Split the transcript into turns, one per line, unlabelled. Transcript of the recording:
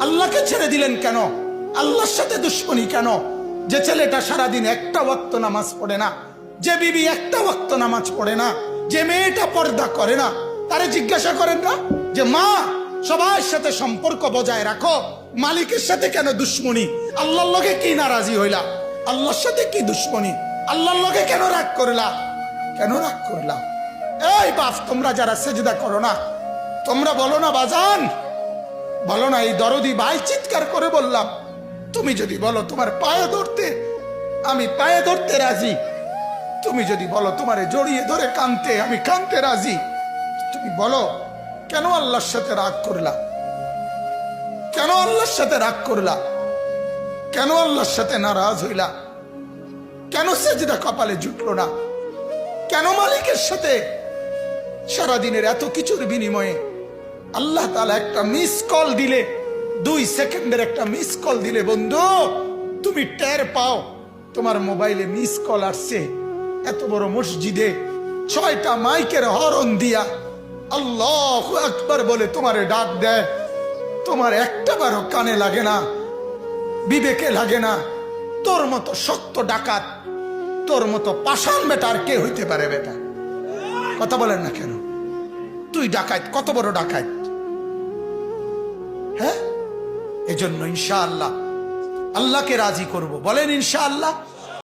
আল্লাহকে ছেড়ে দিলেন কেন? আল্লাহর সাথে দুশ্মনী কেন? যে ছেলেটা সারাদিন একটা ওয়াক্ত নামাজ পড়ে না, যে বিবি একটা ওয়াক্ত নামাজ পড়ে না, যে মেয়েটা পর্দা করে না, তারে জিজ্ঞাসা করেন না যে মা সবার সাথে সম্পর্ক বজায় রাখো, মালিকের সাথে কেন দুশ্মনী? আল্লাহর লগে কি নারাজি হইলা? আল্লাহর সাথে কি দুশ্মনী? আল্লাহর লগে কেন রাগ করলা? কেন রাগ করলা? এই বাপ, তোমরা যারা সেজদা করো না, তোমরা বলো না বাজান, বলো না এই দরদি ভাই চিৎকার করে বললাম, তুমি যদি বলো তোমার পায়ে ধরতে, আমি পায়ে ধরতে রাজি। তুমি যদি বলো তোমারে জড়িয়ে ধরে কানতে, আমি কানতে রাজি। তুমি বলো কেন আল্লাহর সাথে রাগ করলা? কেন আল্লাহর সাথে রাগ করলা? কেন আল্লাহর সাথে নারাজ হইলা? কেন সেজদা কপালে জুটলো না? কেন মালিকের সাথে সারাদিনের এত কিছুর বিনিময়ে আল্লাহ তাআলা একটা মিস কল দিলে, 2 সেকেন্ডের একটা মিস কল দিলে বন্ধু তুমি টের পাও তোমার মোবাইলে মিস কল আসছে। এত বড় মসজিদে 6টা মাইকের হরন দিয়া আল্লাহু আকবার বলে তোমারে ডাক দেয়, তোমার একটা বারও কানে লাগে না, বিবেকে লাগে না। তোর মতো শক্ত ডাকাত, তোর মতো পাষাণ বেটা আর কে হইতে পারে? বেটা কথা বলেন না কেন? তুই ডাকাত, কত বড় ডাকাত! হ্যাঁ, এজন্য ইনশাআল্লাহ আল্লাহকে রাজি করব। বলেন ইনশাআল্লাহ।